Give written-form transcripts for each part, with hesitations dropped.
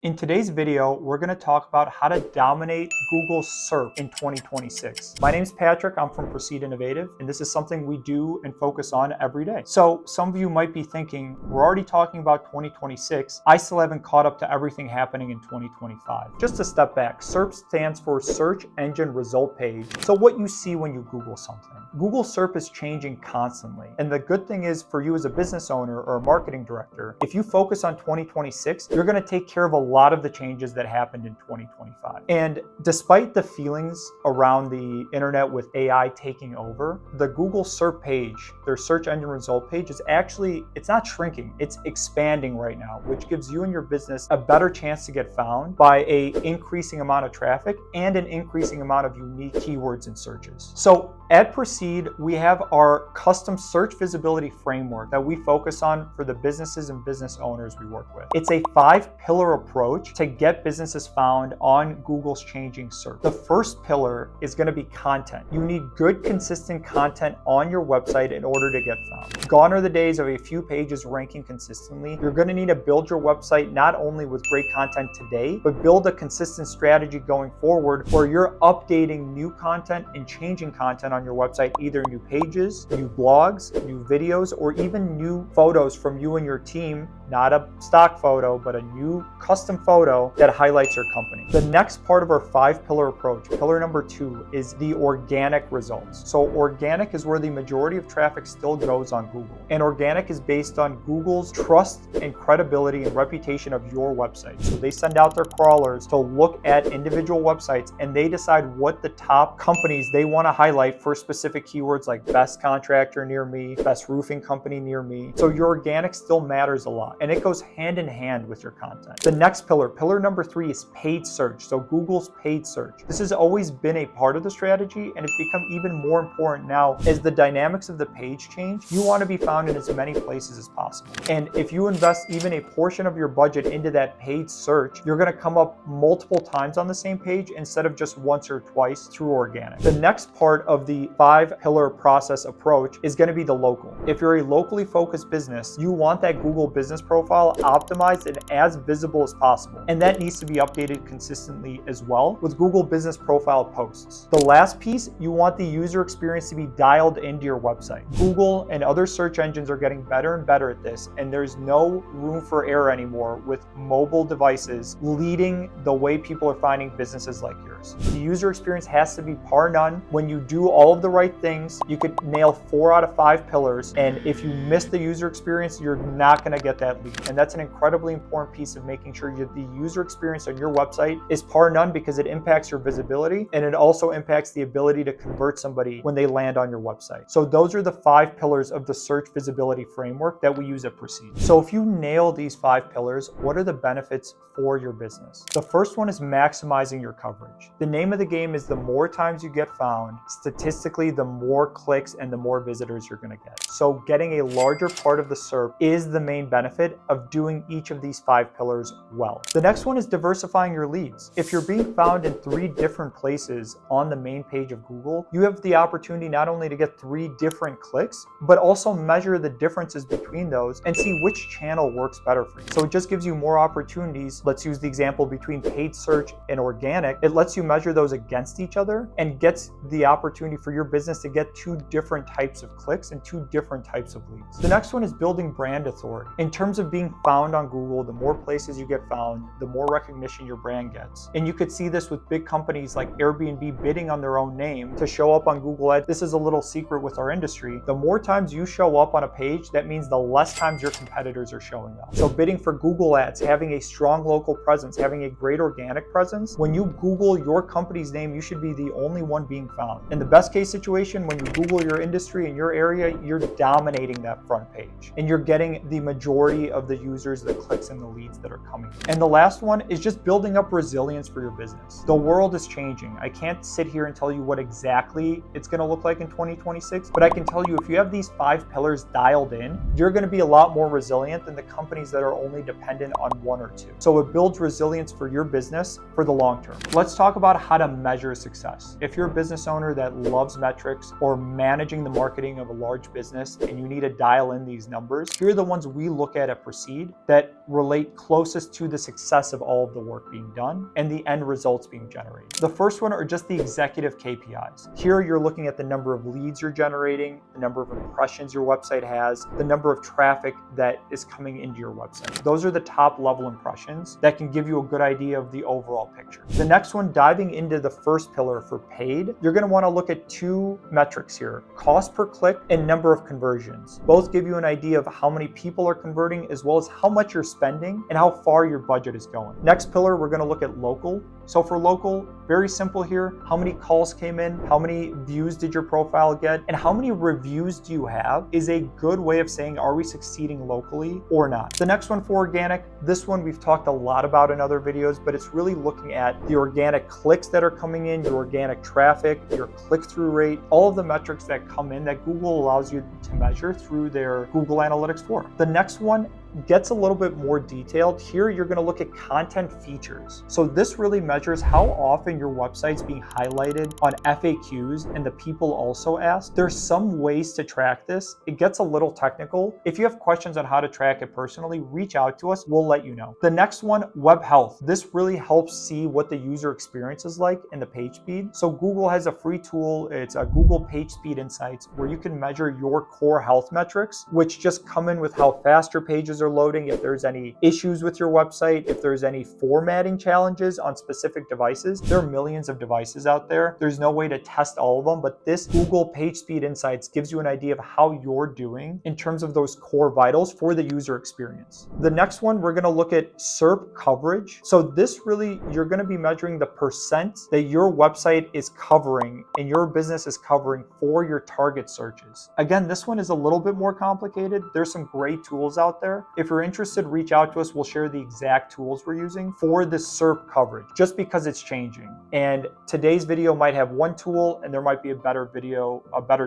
In today's video, we're going to talk about how to dominate Google's SERP in 2026. My name's Patrick, I'm from Proceed Innovative, and this is something we do and focus on every day. So some of you might be thinking, we're already talking about 2026, I still haven't caught up to everything happening in 2025. Just to step back, SERP stands for Search Engine Result Page. So what you see when you Google something. Google SERP is changing constantly. And the good thing is for you as a business owner or a marketing director, if you focus on 2026, you're going to take care of a lot of the changes that happened in 2025. And despite the feelings around the internet with AI taking over, the Google SERP page, their search engine result page, is actually, it's not shrinking, it's expanding right now, which gives you and your business a better chance to get found by an increasing amount of traffic and an increasing amount of unique keywords and searches. So at Proceed, we have our custom search visibility framework that we focus on for the businesses and business owners we work with. It's a 5-pillar approach to get businesses found on Google's changing SERP. The first pillar is going to be content. You need good, consistent content on your website in order to get found. Gone are the days of a few pages ranking consistently. You're going to need to build your website not only with great content today, but build a consistent strategy going forward where you're updating new content and changing content on your website, either new pages, new blogs, new videos, or even new photos from you and your team, not a stock photo, but a new custom photo that highlights your company. The next part of our 5-pillar approach, pillar number 2, is the organic results. So organic is where the majority of traffic still goes on Google. And organic is based on Google's trust and credibility and reputation of your website. So they send out their crawlers to look at individual websites and they decide what the top companies they want to highlight for specific keywords like best contractor near me, best roofing company near me. So your organic still matters a lot and it goes hand in hand with your content. The next pillar, pillar number 3, is paid search. So Google's paid search. This has always been a part of the strategy and it's become even more important now as the dynamics of the page change. You want to be found in as many places as possible. And if you invest even a portion of your budget into that paid search, you're going to come up multiple times on the same page instead of just once or twice through organic. The next part of the 5-pillar process approach is going to be the local. If you're a locally focused business, you want that Google business profile optimized and as visible as possible. And that needs to be updated consistently as well with Google business profile posts. The last piece, you want the user experience to be dialed into your website. Google and other search engines are getting better and better at this, and there's no room for error anymore with mobile devices leading the way people are finding businesses like yours. The user experience has to be par none. When you do all of the right things, you could nail 4 out of 5 pillars, and if you miss the user experience, you're not going to get that lead. And that's an incredibly important piece of making sure the user experience on your website is par none because it impacts your visibility and it also impacts the ability to convert somebody when they land on your website. So those are the 5 pillars of the search visibility framework that we use at Proceed. So if you nail these 5 pillars, what are the benefits for your business? The first one is maximizing your coverage. The name of the game is the more times you get found, statistically, the more clicks and the more visitors you're going to get. So getting a larger part of the SERP is the main benefit of doing each of these 5 pillars well. The next one is diversifying your leads. If you're being found in 3 different places on the main page of Google, you have the opportunity not only to get 3 different clicks, but also measure the differences between those and see which channel works better for you. So it just gives you more opportunities. Let's use the example between paid search and organic. It lets you measure those against each other and gets the opportunity for your business to get 2 different types of clicks and 2 different types of leads. The next one is building brand authority. In terms of being found on Google, the more places you get found, the more recognition your brand gets. And you could see this with big companies like Airbnb bidding on their own name to show up on Google Ads. This is a little secret with our industry. The more times you show up on a page, that means the less times your competitors are showing up. So bidding for Google Ads, having a strong local presence, having a great organic presence, when you Google your company's name, you should be the only one being found. In the best case situation, when you Google your industry in your area, you're dominating that front page and you're getting the majority of the users, the clicks and the leads that are coming. And the last one is just building up resilience for your business. The world is changing. I can't sit here and tell you what exactly it's going to look like in 2026, but I can tell you if you have these 5 pillars dialed in, you're going to be a lot more resilient than the companies that are only dependent on 1 or 2. So it builds resilience for your business for the long term. Let's talk about how to measure success. If you're a business owner that loves metrics or managing the marketing of a large business and you need to dial in these numbers, here are the ones we look at Proceed that relate closest to the success of all of the work being done and the end results being generated. The first one are just the executive KPIs. Here you're looking at the number of leads you're generating, the number of impressions your website has, the number of traffic that is coming into your website. Those are the top level impressions that can give you a good idea of the overall picture. The next one, diving into the first pillar for paid, you're going to want to look at two metrics here: cost per click and number of conversions. Both give you an idea of how many people are converting as well as how much you're spending and how far your budget is going. Next pillar, we're going to look at local. So for local, very simple here: how many calls came in, how many views did your profile get, and how many reviews do you have is a good way of saying, are we succeeding locally or not? The next one for organic, this one we've talked a lot about in other videos, but it's really looking at the organic clicks that are coming in, your organic traffic, your click-through rate, all of the metrics that come in that Google allows you to measure through their Google Analytics 4. The next one gets a little bit more detailed. Here you're going to look at content features. So this really measures how often your website's being highlighted on FAQs and the people also ask. There's some ways to track this. It gets a little technical. If you have questions on how to track it personally, reach out to us. We'll let you know. The next one, web health. This really helps see what the user experience is like in the page speed. So Google has a free tool. It's a Google Page Speed Insights where you can measure your core health metrics, which just come in with how fast your pages are loading, if there's any issues with your website, if there's any formatting challenges on specific devices. There are millions of devices out there. There's no way to test all of them, but this Google Page Speed Insights gives you an idea of how you're doing in terms of those core vitals for the user experience. The next one, we're going to look at SERP coverage. So this really, you're going to be measuring the percent that your website is covering and your business is covering for your target searches. Again, this one is a little bit more complicated. There's some great tools out there. If you're interested, reach out to us. We'll share the exact tools we're using for this SERP coverage, just because it's changing. And today's video might have one tool and there might be a better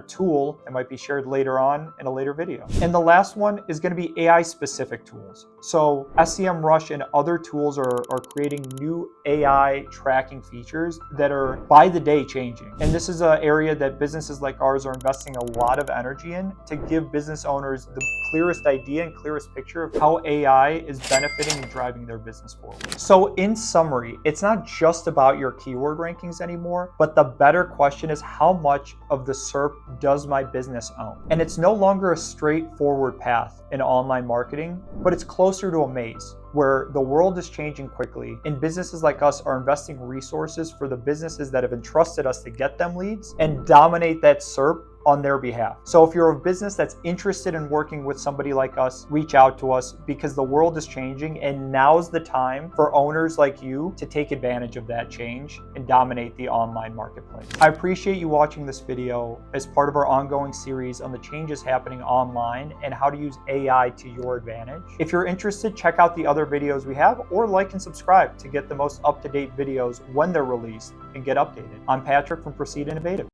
tool that might be shared later on in a later video. And the last one is going to be AI specific tools. So SEMrush and other tools are creating new AI tracking features that are by the day changing. And this is an area that businesses like ours are investing a lot of energy in to give business owners the clearest idea and clearest picture of how AI is benefiting and driving their business forward. So in summary, it's not just about your keyword rankings anymore, but the better question is, how much of the SERP does my business own? And it's no longer a straightforward path in online marketing, but it's closer to a maze where the world is changing quickly and businesses like us are investing resources for the businesses that have entrusted us to get them leads and dominate that SERP on their behalf. So if you're a business that's interested in working with somebody like us, reach out to us, because the world is changing and now's the time for owners like you to take advantage of that change and dominate the online marketplace. I appreciate you watching this video as part of our ongoing series on the changes happening online and how to use AI to your advantage. If you're interested, check out the other videos we have, or like and subscribe to get the most up-to-date videos when they're released and get updated. I'm Patrick from Proceed Innovative.